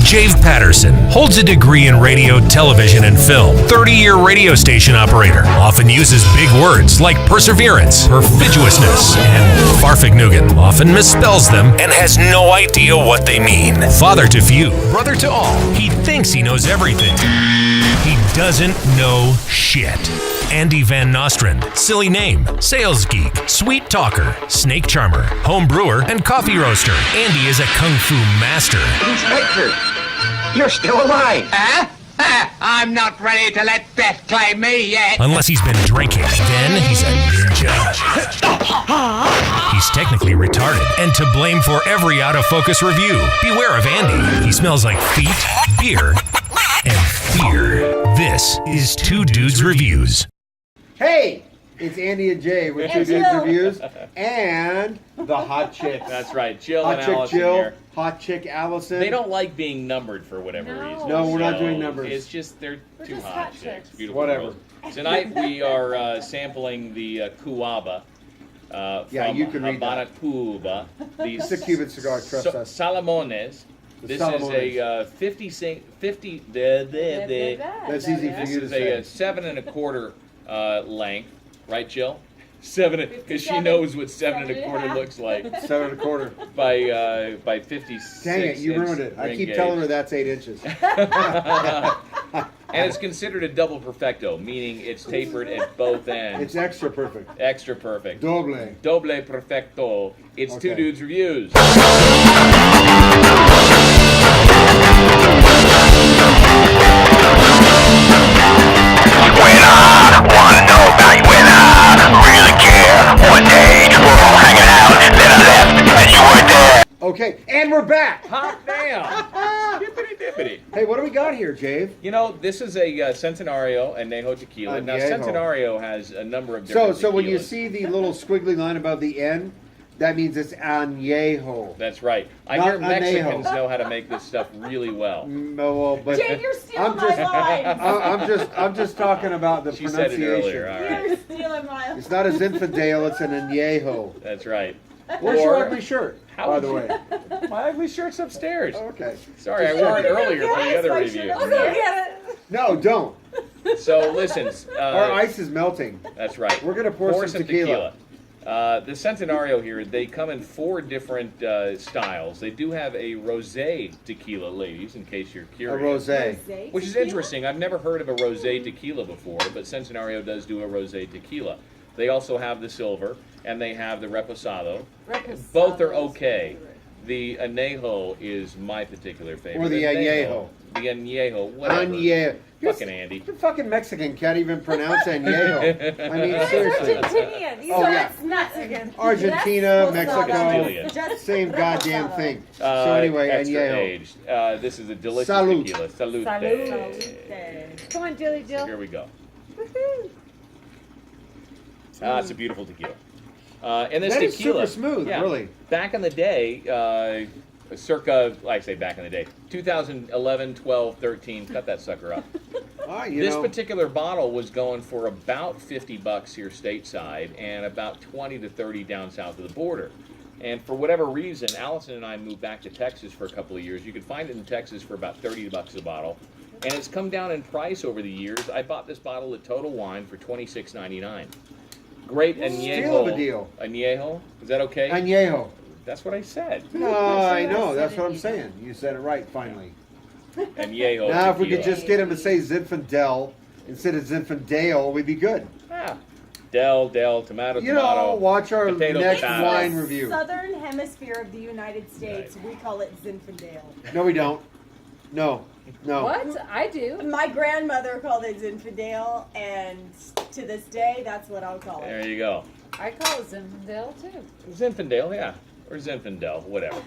Jave Patterson holds a degree in radio, television, and film. 30-year radio station operator. Often uses big words like perseverance, perfiduousness, and farfignugan. Often misspells them and has no idea what they mean. Father to few, brother to all. He thinks he knows everything. He doesn't know shit. Andy Van Nostrand, silly name, sales geek, sweet talker, snake charmer, home brewer, and coffee roaster. Andy is a kung fu master. Inspector, you're still alive. Huh? I'm not ready to let death claim me yet. Unless he's been drinking, then he's a ninja. He's technically retarded and to blame for every out-of-focus review. Beware of Andy. He smells like feet, beer, and fear. This is Two Dudes Reviews. Hey, it's Andy and Jave with Two Dudes Reviews and the hot chick. That's right, Jill Hot and chick Allison Jill, here. hot chick Allison. They don't like being numbered for whatever reason. No, we're not so doing numbers. It's just they're too just hot hot chicks. chicks. Beautiful Whatever. girls. Tonight we are sampling the Cuaba. Yeah, from you can read Habana, that. Cuba. It's a Cuban cigar, trust us. Salomones. The This Salomones. is a 50. That's easy for This you to is say. a 7 1/4 length, right, Jill? 7, because she 57. knows what 7 1/4 looks like. 7 1/4. By 56. Dang it, you ruined it. I keep telling her that's 8 inches. And it's considered a double perfecto, meaning it's tapered at both ends. It's extra perfect. Extra perfect. Doble. Doble perfecto. It's Okay. Two Dudes Reviews. Okay, and we're back. Hot damn! Dippity dippity. Hey, what do we got here, Jave? You know, this is a Centenario Anejo Tequila. Now, Añejo. Centenario has a number of So, different so when you tequilas. see the little squiggly line above the N, that means it's añejo. That's right. I Not hear Mexicans Anejo. know how to make this stuff really well. No, well, but Jane, you're stealing I'm just, my I'm just talking about the She said it pronunciation. earlier. All lines. right. You're stealing my It's not a Zinfandel, it's an añejo. That's right. Where's your Or- ugly shirt, How by would the you- way? My ugly shirt's upstairs. Okay. Sorry, I wore it earlier for the other review. I'll go get it. No, don't. So listen, Our ice is melting. that's right. We're gonna pour some tequila. The Centenario here, they come in 4 different styles. They do have a rosé tequila, ladies, in case you're A curious. rosé. Which is interesting. I've never heard of a rosé tequila before, but Centenario does do a rosé tequila. They also have the silver, and they have the reposado. Both are okay. The anejo is my particular favorite. Or the añejo. The añejo, whatever. Añejo. Fucking Andy. You're fucking Mexican, can't even pronounce añejo. I mean, seriously. Argentinian. These Oh, are yeah. Mexican. Argentina, Mexico, Castilian. same goddamn thing. So anyway, extra añejo. aged. This is a delicious Salud. tequila. Salute. Salute. Come on, Jilly So Jill. here we go. Woohoo. It's a beautiful tequila. And this That is tequila, super smooth, really. Back in the day, circa, like I say back in the day, 2011, 12, 13, cut that sucker up. This particular bottle was going for about $50 here stateside and about 20 to 30 down south of the border. And for whatever reason, Allison and I moved back to Texas for a couple of years. You could find it in Texas for about $30 a bottle. And it's come down in price over the years. I bought this bottle at Total Wine for $26.99. Great añejo. Steal of a deal. Añejo? Is that okay? Añejo. That's what I said. No, I know. That's what I'm saying. You said it right, finally. Añejo. Now, if we tequila. could just get him to say Zinfandel instead of Zinfandale, we'd be good. Del, tomato, You tomato. know, watch our potato, next potato. wine review. Southern hemisphere of the United States, we call it Zinfandel. No, we don't. No. What? I do. My grandmother called it Zinfandel, and to this day, that's what I'll call it. There you go. I call it Zinfandel too. Zinfandel, yeah. Or Zinfandel, whatever.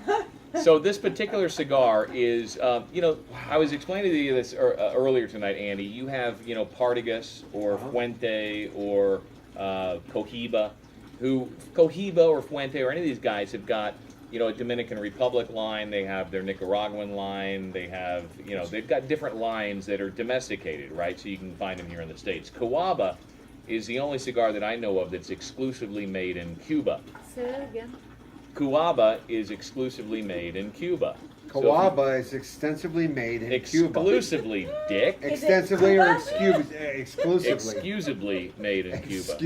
So this particular cigar is, I was explaining to you this earlier tonight, Andy. You have, Partagas or Fuente or Cohiba, Cohiba or Fuente or any of these guys have got, a Dominican Republic line. They have their Nicaraguan line. They have, they've got different lines that are domesticated, right? So you can find them here in the States. Cuaba is the only cigar that I know of that's exclusively made in Cuba. Say that again. Cuaba is exclusively made in Cuba. Cuaba is extensively made in Cuba. Exclusively, Dick. Extensively or exclusively? Excusably made in Cuba.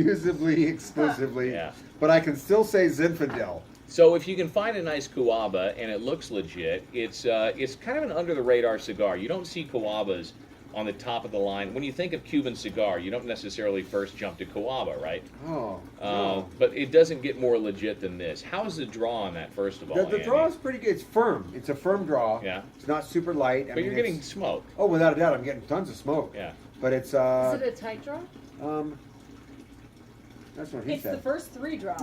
Exclusively. Yeah. But I can still say Zinfandel. So if you can find a nice Cuaba and it looks legit, it's kind of an under the radar cigar. You don't see Cuabas on the top of the line. When you think of Cuban cigar, you don't necessarily first jump to Cuaba, right? Oh. No. But it doesn't get more legit than this. How's the draw on that, first of all? The Andy? draw is pretty good. It's firm. It's a firm draw. Yeah. It's not super light. But you're getting smoke. Oh, without a doubt, I'm getting tons of smoke. Yeah. But it's Is it a tight draw? That's what he It's said. the first 3 draws.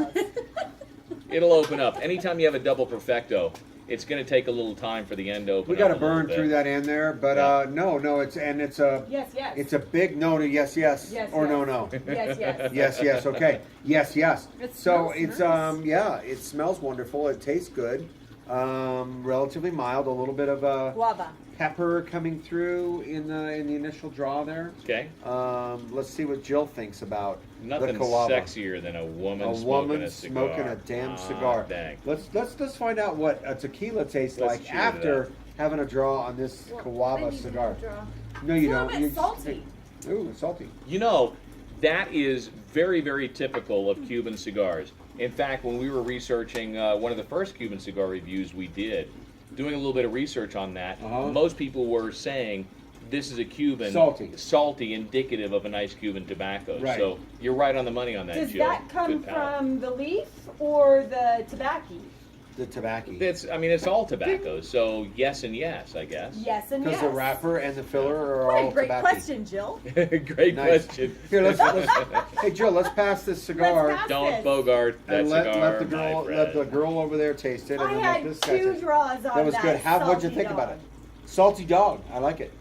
It'll open up. Anytime you have a double perfecto, it's going to take a little time for the end to open We up. got to a little burn bit. through that in there, but Yeah. no, it's a Yes, yes. it's a big no to yes, Yes, or yes. no. Yes, yes. Yes, okay. Yes. It So smells it's nice. yeah, it smells wonderful. It tastes good. Relatively mild. A little bit of Guava. pepper coming through in the initial draw there. Okay. Let's see what Jill thinks about Nothing the Cuaba. sexier than a woman A smoking woman a cigar. smoking a damn Ah, cigar. Dang. Let's find out what a tequila tastes Let's like cheer it after up. having a draw on this Well, I Cuaba need cigar. to draw. No, you It's a don't. little bit salty. Ooh, it's salty. You know, that is very, very typical of Cuban cigars. In fact, when we were researching one of the first Cuban cigar reviews we did, doing a little bit of research on that, most people were saying this is a Cuban salty, indicative of a nice Cuban tobacco. Right. So you're right on the money on that, Does Jill. that come Good palate. from the leaf or the tobacco? The tobacco. It's all tobacco. So yes and yes, I guess. Yes and Because yes. the wrapper and the filler are What all a great tobacco. question, Jill. Great Nice. question. Here, let's hey Jill, let's pass this cigar Let's pass Don't this. bogart that and let cigar, the my girl friend. over there taste it, and I then had let this guy 2 taste it. draws on That was good. What'd you salty think dog. about it? Salty dog. I like it.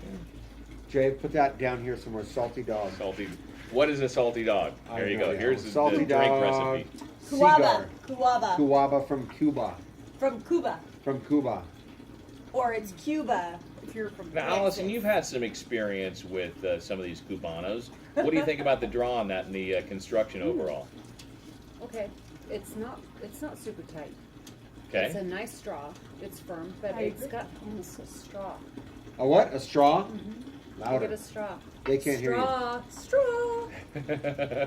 Jay, put that down here somewhere. Salty dog. Salty. What is a salty dog? I There you know, go. yeah. Here's the Salty drink dog. recipe. Cuaba. Cigar. Cuaba. Cuaba from Cuba. From Cuba. From Cuba. Or it's Cuba if you're from Now, Texas. Allison, you've had some experience with some of these Cubanos. What do you think about the draw on that and the construction overall? Okay, it's not super tight. Okay. It's a nice straw. It's firm, but I it's agree. got almost a straw. A what? A straw? Look Louder. at a straw. They can't hear you. Straw.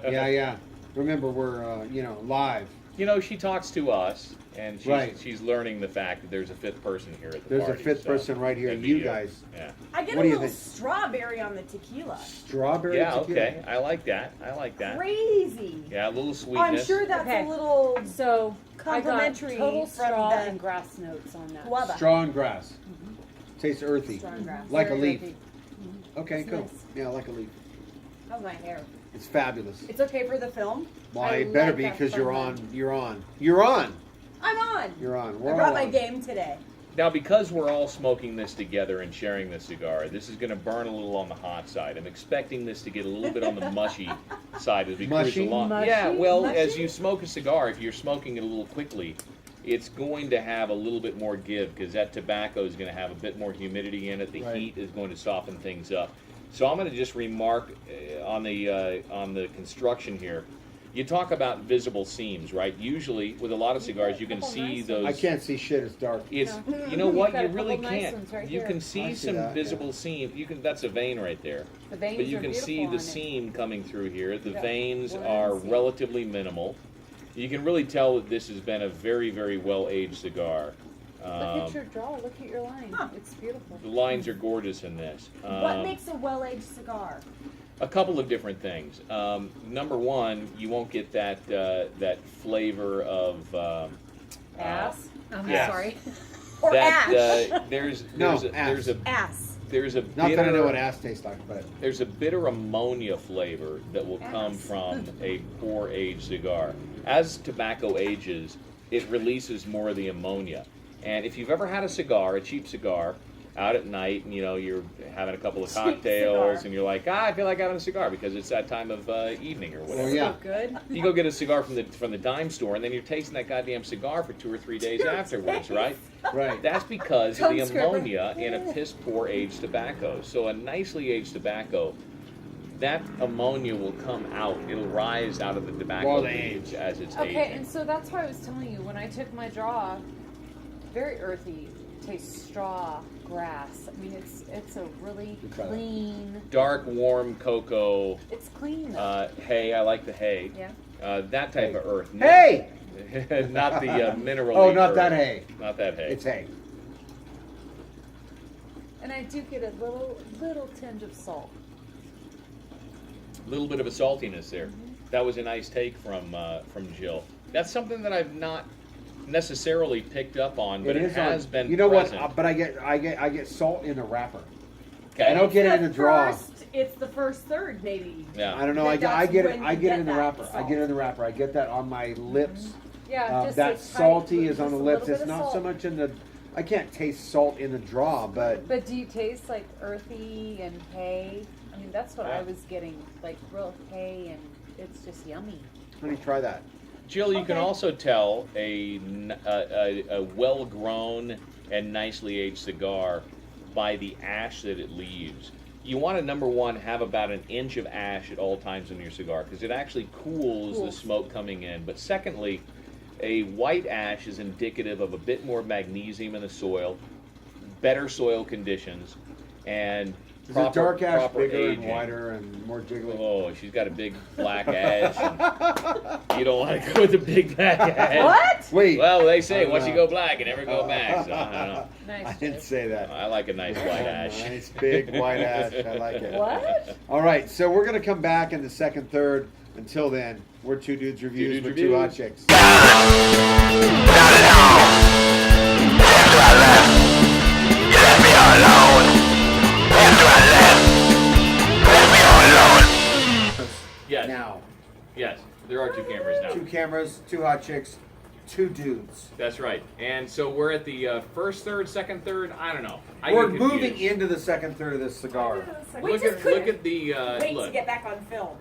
Yeah. Remember, we're live. You know, she talks to us, and Right. she's learning the fact that there's a fifth person here at the There's party. a fifth so person right here. maybe You guys. Yeah. I get What a do you little think? strawberry on the tequila. Strawberry Yeah. tequila. Okay. I like that. Crazy. Yeah. A little I'm sweetness. sure that's Okay. a little So I got complimentary total from straw the and grass notes on that. guava. Straw and grass. Tastes earthy. Straw and grass. Like a Very leaf. earthy. Okay, It's cool. nice. Yeah, like a leaf. How's my hair? It's fabulous. It's okay for the film. Well, I it better like be that because you're firm on. one. You're on. You're on. I'm on. You're on. We're I all brought my on. game today. Now, because we're all smoking this together and sharing this cigar, this is going to burn a little on the hot side. I'm expecting this to get a little bit on the mushy side as we Mushy? cruise along. Mushy? Yeah, well, Mushy? as you smoke a cigar, if you're smoking it a little quickly, it's going to have a little bit more give because that tobacco is going to have a bit more humidity in it. The Right. heat is going to soften things up. So I'm going to just remark on the construction here. You talk about visible seams, right? Usually, with a lot of cigars, you can couple see nice those. I can't see shit. It's dark. It's No. you know what You've got you a really couple nice can't. ones right You here. can I see see some that, visible yeah. seam. That's a vein right there. The veins But you are can see beautiful the on it. seam coming through here. The Yeah. veins One are seam. relatively minimal. You can really tell that this has been a very, very well aged cigar. Look at your draw. Look at your line. Huh. It's beautiful. The lines are gorgeous in this. What makes a well-aged cigar? A couple of different things. Number one, you won't get that flavor of Ass. I'm yes. sorry. Or that ash? there's No, there's a Ass. there's a Not bitter, that I know what ass tastes like, but there's a bitter ammonia flavor that will come Ass. from a poor aged cigar. As tobacco ages, it releases more of the ammonia. And if you've ever had a cigar, a cheap cigar, out at night, and you're having a couple of Cheap cocktails, cigar. and you're like, I feel like having a cigar because it's that time of evening or whatever. Oh, yeah. Good. You go get a cigar from the dime store, and then you're tasting that goddamn cigar for 2 or 3 days afterwards, right? right. That's because of Tongue the scraper. ammonia in a piss poor aged tobacco. So a nicely aged tobacco, that ammonia will come out. It'll rise out of the tobacco While they leaves as it's Okay, aging. and so that's why I was telling you when I took my draw, very earthy, taste straw, grass. I mean, it's a really try that. clean. Dark, warm cocoa. It's clean though. Hay. I like the hay. Yeah. That type of earth. Hey! Not the mineral. Oh, not that hay. Not that hay. It's hay. And I do get a little tinge of salt. A little bit of a saltiness there. That was a nice take from Jill. That's something that I've not necessarily picked up on, but it has been. You know present. what? But I get salt in the wrapper. Okay. I don't get it in the draw. It's the first third, maybe. Yeah. I don't know. I That's get when it. I you get get it in the that wrapper. I salt. get it in the wrapper. I get that on my lips. Yeah, just That a salty tight- is on the just a lips. little It's bit of not so salt. much in the. I can't taste salt in the draw, but But do you taste like earthy and hay? I mean, that's what I was getting, like real hay, and it's just yummy. let me try that. Jill, you can Okay. also tell a well-grown and nicely aged cigar by the ash that it leaves. You want to, number one, have about an inch of ash at all times in your cigar because it actually cools the smoke coming in. But secondly, a white ash is indicative of a bit more magnesium in the soil, better soil conditions, and Is the dark ash proper bigger aging. and wider and more jiggly? Oh, she's got a big black ash. And you don't want to go with the big black ash. What? Wait. Well, they say I once you know. go black, you never go back. So, I don't know. Nice. I didn't Jeff. say that. I like a nice white ash. Nice big white ash. I like it. What? All right, so we're gonna come back in the second, third. Until then, we're Two Dudes Reviews Dudes with two hot Reviews. chicks. Yes. Now, Yes. There are two cameras now. two cameras, two hot chicks, two dudes. That's right. And so we're at the first third, second third. I don't know. I We're get moving confused. into the second third of this cigar. We Look just at couldn't the wait look. to get back on film.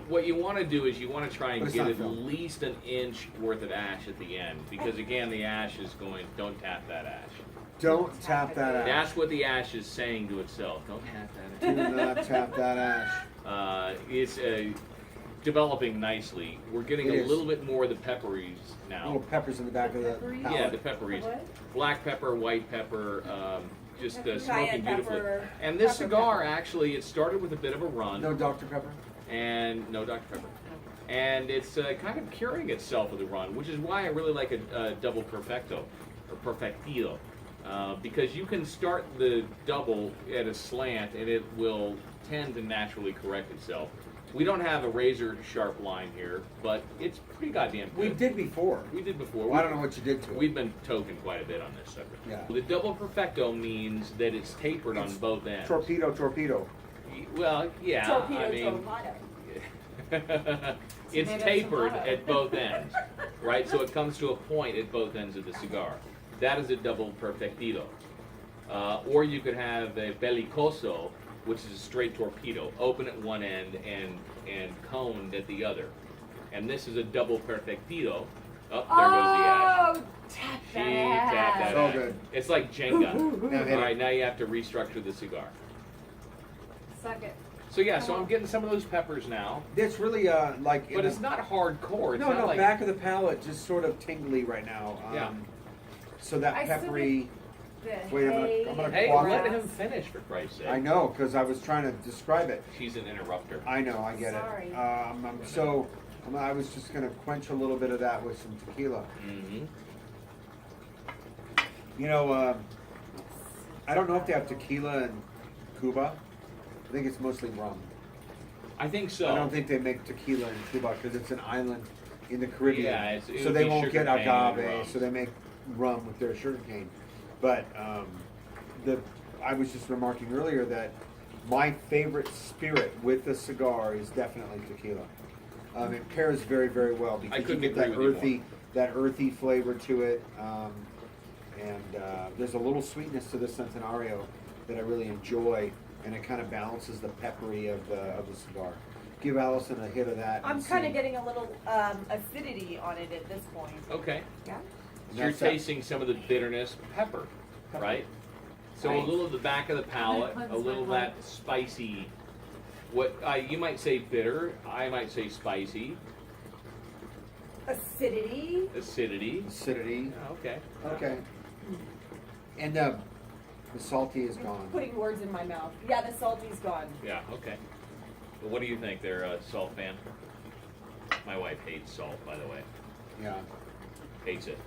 What you want to do is you want to try But and it's get not at film. least an inch worth of ash at the end because again the ash is going. Don't tap that ash. Don't tap that ash. That's what the ash is saying to itself. Don't tap that ash. Do not tap that ash. It's developing nicely. We're getting It a is. little bit more of the pepperies now. Little peppers in the back of the Peppery? palate. Yeah, the pepperies. What? Black pepper, white pepper, just Cayenne smoking beautifully. pepper, And this pepper, cigar, pepper. actually, it started with a bit of a run. No Dr. Pepper? And no Dr. Pepper. And it's kind of curing itself with a run, which is why I really like a double perfecto, or perfectito. Because you can start the double at a slant and it will tend to naturally correct itself. We don't have a razor sharp line here, but it's pretty goddamn good. We did before. We did before. Well, I don't know what you did to it. We've been token quite a bit on this sucker. Yeah. The double perfecto means that it's tapered on It's both ends. Torpedo. Well, yeah. Torpedo, I mean, torpedo. it's Tomato, tapered tomato. at both ends, right? So it comes to a point at both ends of the cigar. That is a double perfectito. Or you could have a bellicoso, which is a straight torpedo, open at one end and coned at the other. And this is a double perfectito. Oh, there goes the ash. Tap She tapped that So ash. good. It's like Jenga. Now hit All it. right, now you have to restructure the cigar. Suck it. So yeah, so I'm getting some of those peppers now, It's really like. in but the- it's not hardcore. It's No, not no, like back of the palate, just sort of tingly right now. Yeah. So that I still peppery. The Wait, I'm hay, gonna Hey, quaff let it. him finish for Christ's sake. I know, because I was trying to describe it. She's an interrupter. I know, I get Sorry. it. I was just gonna quench a little bit of that with some tequila. Mm-hmm. You know, I don't know if they have tequila in Cuba. I think it's mostly rum. I think so. I don't think they make tequila in Cuba because it's an island in the Caribbean. Yeah, it so would they be won't get sugarcane and agave, rum. so they make rum with their sugarcane. But I was just remarking earlier that my favorite spirit with a cigar is definitely tequila. It pairs very, very well because you couldn't get that agree with you earthy flavor to it, and there's a little sweetness to the Centenario that I really enjoy, and it kind of balances the peppery of the cigar. Give Allison a hit of that. I'm and kind see. of getting a little acidity on it at this point. Okay. Yeah. And So you're that's that- tasting some of the bitterness of pepper, right? So Right. a little of the back of the palate, a little of that spicy. What you might say bitter, I might say spicy, Acidity. acidity. Acidity. Yeah, okay. Okay. And the salty is gone. Putting words in my mouth. Yeah, the salty's gone. Yeah, okay. Well, what do you think there, salt fan? My wife hates salt, by the way. Yeah. Hates it.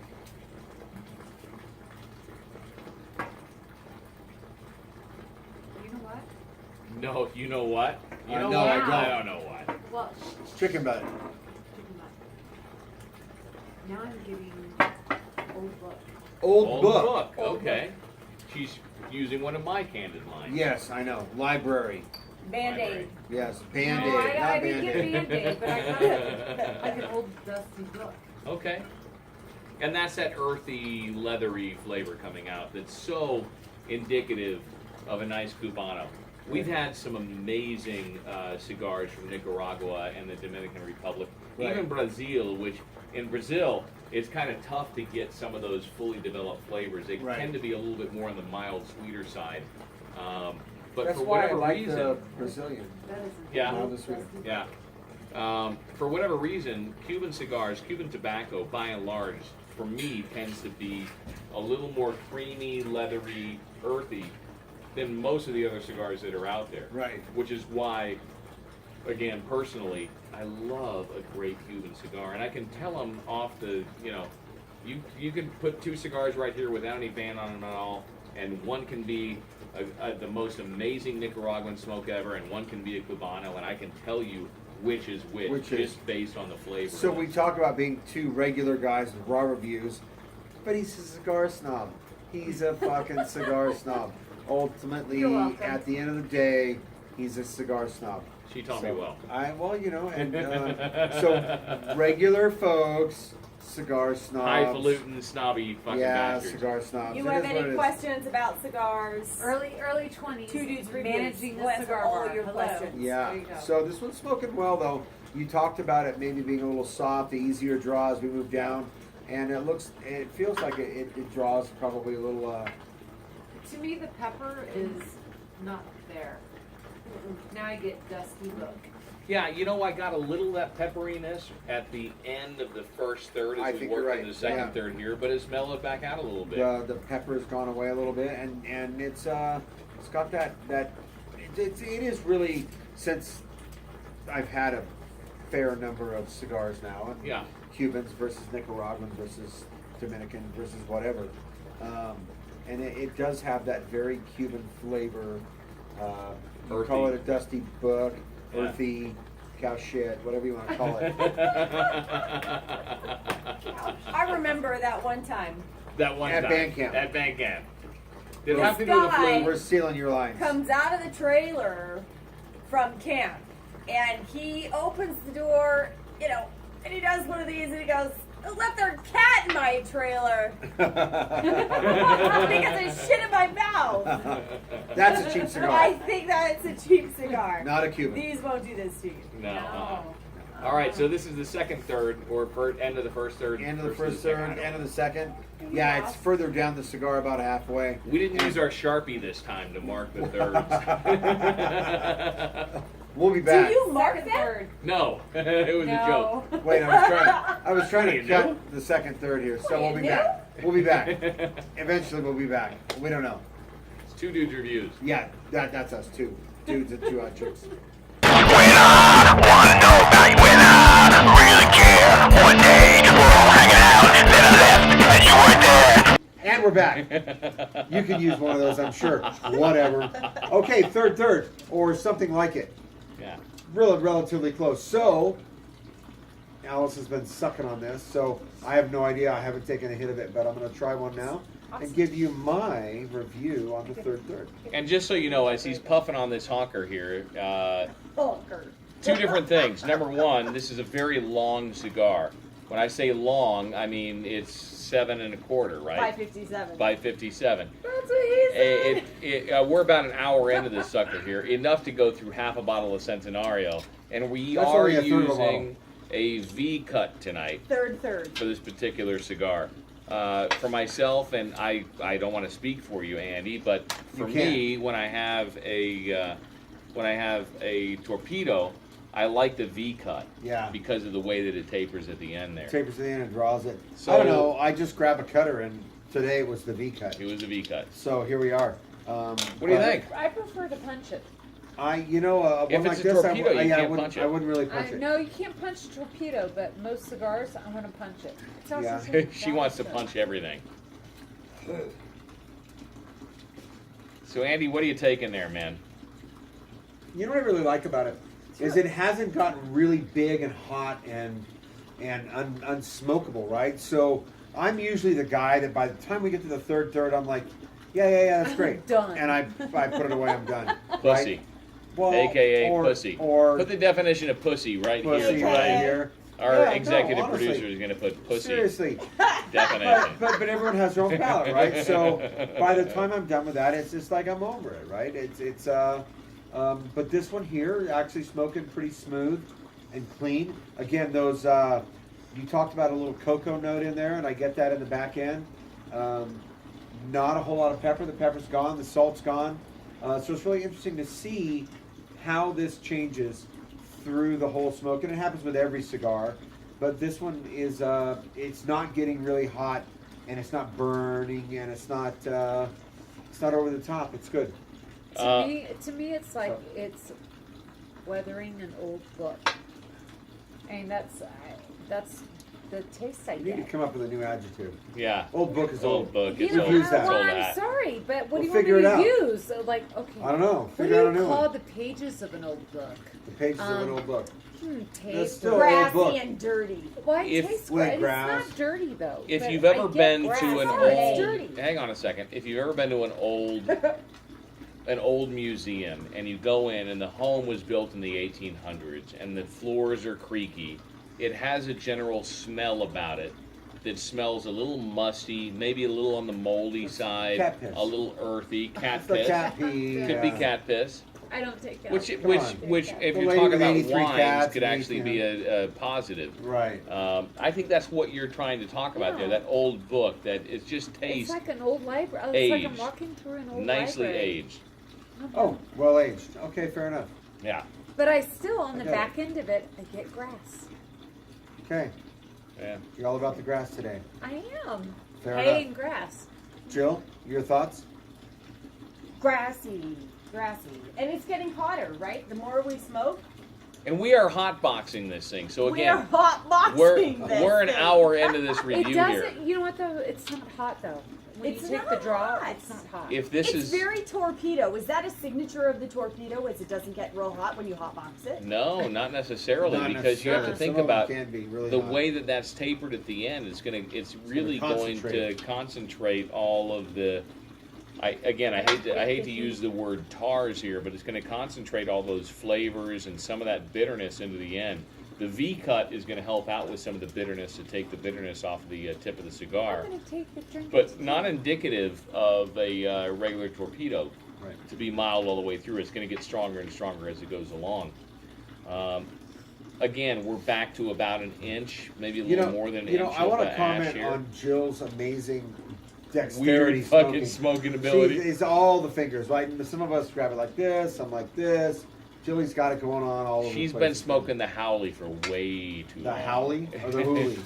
You know what? No, you know what? You know no, what? I don't. I don't know what. Well, Chicken butt. now I'm giving old book. Old book. Okay. She's using one of my candid lines. Yes, I know. Library. Band-Aid. Yes. No, Band-Aid. I not didn't get Band-Aid. Band-Aid, but I got like an old dusty book. Okay. And that's that earthy, leathery flavor coming out that's so indicative of a nice Cubano. We've had some amazing cigars from Nicaragua and the Dominican Republic, Right. even Brazil, which in Brazil, it's kind of tough to get some of those fully developed flavors. They Right. tend to be a little bit more on the mild, sweeter side. But That's for why I whatever like reason, the Brazilian. That isn't Yeah. Mild and sweeter. yeah. For whatever reason, Cuban cigars, Cuban tobacco, by and large, for me, tends to be a little more creamy, leathery, earthy than most of the other cigars that are out there. Right. Which is why, again, personally, I love a great Cuban cigar, and I can tell them off the, you can put two cigars right here without any band on them at all, and one can be the most amazing Nicaraguan smoke ever, and one can be a Cubano, and I can tell you which is which, just based on the flavor. So we talk about being two regular guys with raw reviews, but he's a cigar snob. He's a fucking cigar snob. Ultimately, You're welcome. at the end of the day, he's a cigar snob. She taught me well. So regular folks, cigar snobs. Highfalutin, snobby fucking Yeah, bastards. cigar snobs. You It have is what it any is. questions about cigars? early 20s. Two Dudes Reviews. managing the We'll answer cigar all bar. your Hello. questions. Yeah. There you go. So this one's smoking well though. You talked about it maybe being a little soft, the easier draw as we move down, and it feels like it draws probably a little. To me, the pepper is not there. Now I get dusty book. Yeah, I got a little of that pepperiness at the end of the first third I as we think you're worked right, in the second yeah. third here, but it's mellowed back out a little bit. The pepper's gone away a little bit, and it's got that it is really, since I've had a fair number of cigars now, and Yeah. Cubans versus Nicaraguan versus Dominican versus whatever, and it does have that very Cuban flavor. You call it a dusty book, Yeah. earthy, cow shit, whatever you want to call it. I remember that one time. That one At time. band camp. At band camp. Did it This have to do with the guy- flavor? We're stealing your lines. Comes out of the trailer from camp, and he opens the door, and he does one of these, and he goes, "I left their cat in my trailer because there's shit in my mouth." That's a cheap cigar. I think that's a cheap cigar. Not a Cuban. These won't do this to you. No. No. All right, so this is the second third, or end of the first third. End of the versus first second, third, I don't end of know. the second. Yeah, it's further down the cigar, about halfway. We didn't use our Sharpie this time to mark the thirds. We'll be Do back. you mark Second, that? third. No, it was a No. joke. Wait, I was trying You to cut knew? the second third here, so Oh, we'll you be knew? back. We'll be back. Eventually, we'll be back. We don't know. It's Two Dudes Reviews. Yeah, that's us too. Dudes and two hot chicks. And we're back. You can use one of those, I'm sure. Whatever. Okay, third, or something like it. Yeah. Really, relatively close. So, Alice has been sucking on this, so I have no idea. I haven't taken a hit of it, but I'm going to try one now and give you my review on the third. And just so you know, as he's puffing on this honker here, Honker. two different things. Number one, this is a very long cigar. When I say long, I mean it's 7 1/4, right? 557. By 57. That's what he said. We're about an hour into this sucker here, enough to go through half a bottle of Centenario, and we That's are only a third of a bottle. using a V cut tonight Third. for this particular cigar. For myself, and I don't want to speak for you, Andy, but for You me, when I have a torpedo, I like the V cut. Yeah. Because of the way that it tapers at the end there. Tapers to the end and draws it. So- I don't know. I just grab a cutter and Today it was the V cut. It was a V cut. So here we are. What do you think? I prefer to punch it. One If like it's a this, torpedo, you can't punch it. I wouldn't really punch it. No, you can't punch a torpedo, but most cigars, I want to punch it. It's also Yeah. so She wants to delicate. punch everything. So Andy, what are you taking there, man? You know what I really like about it is it hasn't gotten really big and hot and unsmokable, right? So I'm usually the guy that by the time we get to the third, I'm like, yeah, that's great. Done. And I put it away. I'm done. Pussy. Right? Well, AKA or, pussy. Or Put the definition of pussy right pussy here. right here. Our Yeah, executive no, honestly. producer is going to put pussy Seriously. definition. But everyone has their own palate, right? So by the time I'm done with that, it's just like I'm over it, right? But this one here actually smoking pretty smooth and clean. Again, those you talked about a little cocoa note in there, and I get that in the back end. Not a whole lot of pepper. The pepper's gone. The salt's gone. So it's really interesting to see how this changes through the whole smoke, and it happens with every cigar. But this one is it's not getting really hot, and it's not burning, and it's not over the top. It's good. To me, it's like it's weathering an old book, and that's the taste I You need to get. come up with a new adjective. Yeah. Old book is old. Old book. You It's know, old. use that. It's well, old I'm hat. sorry, but what We'll do you want me figure it to out. use? So, like, okay. I don't know. What do Figure out a you new call one. the pages of an old book? The pages of an old book. That's Taste. still an old Grassy book. and dirty. Why it If- tastes With great? It's grass. not dirty though. If but you've I ever get been grass. to an Sorry, it's old, dirty. hang on a second. If you've ever been to an old museum and you go in and the home was built in the 1800s and the floors are creaky, it has a general smell about it that smells a little musty, maybe a little on the moldy side, cat piss. a little earthy, cat It's the piss. cat pee. Could be cat piss. I don't take that. Which, Come which, on. which, if The you're lady talking with about 83 wines, cats could and actually 18 be a positive. Right. I think that's what you're trying to talk about there. Yeah. That old book that it just It's tastes like an old library. It's like I'm aged. walking through an old nicely library. aged. Oh, well aged. Okay, fair enough. Yeah. But I still, on the Okay. back end of it, I get grass. Okay, Yeah. you're all about the grass today. I am. Fair Hay enough. and grass. Jill, your thoughts? Grassy. And it's getting hotter, right? The more we smoke, And we are hotboxing this thing. So we are again, hot boxing this we're an thing. hour into this It review doesn't, here. you know what though? It's not hot though. When It's you take not the draw, hot. it's not hot. If this It's is very torpedo. Is that a signature of the torpedo? Is it doesn't get real hot when you hot box it? no, not necessarily, Not because you have to necessarily. think Some of them about can be really the hot. way that that's tapered at the end. It's really going to concentrate. concentrate all of the. I hate to use the word tars here, but it's going to concentrate all those flavors and some of that bitterness into the end. The V cut is going to help out with some of the bitterness to take the bitterness off the tip of the cigar, I'm gonna take the drink. but not indicative of a regular torpedo. Right. To be mild all the way through, it's going to get stronger and stronger as it goes along. Again, we're back to about an inch, maybe a little more than an inch I want of to ash comment here. on Jill's amazing dexterity Weird fucking smoking ability. It's all the fingers, right? Some of us grab it like this, some like this. Jilly's got it going on all over She's the been place. smoking the Howley for way too The long. Howley or the Hoolie?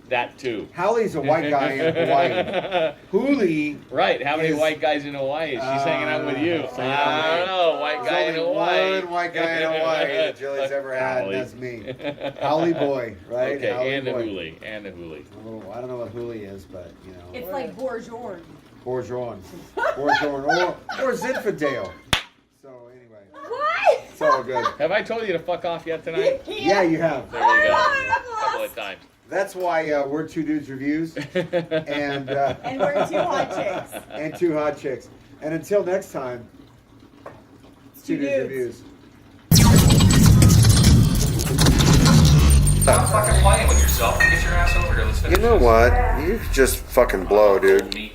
That too. Howley's a white guy in Hawaii. Hoolie. Right, how many Is- white guys in Hawaii? She's hanging out with you. Uh, I don't know, white guy in There's only Hawaii. one white guy in Hawaii that Jilly's ever had, and that's me. Howley boy, right? Okay, Howley and the boy. Hoolie, and the Hoolie. Oh, I don't know what Hoolie is, but you know. It's like bourgeois. Bourgeois. Bourgeois. Or Zinfandel. So anyway, What? it's all good. Have I told you to fuck off yet tonight? Yeah, you have. There you go. I'm A couple lost. of times. That's why we're Two Dudes Reviews and And we're two hot chicks. and Two Hot Chicks. And until next time, it's Two Two Dudes Dudes. Reviews. Stop fucking playing with yourself and get your ass over here. Let's finish You know this. what? You just fucking blow, dude. Meat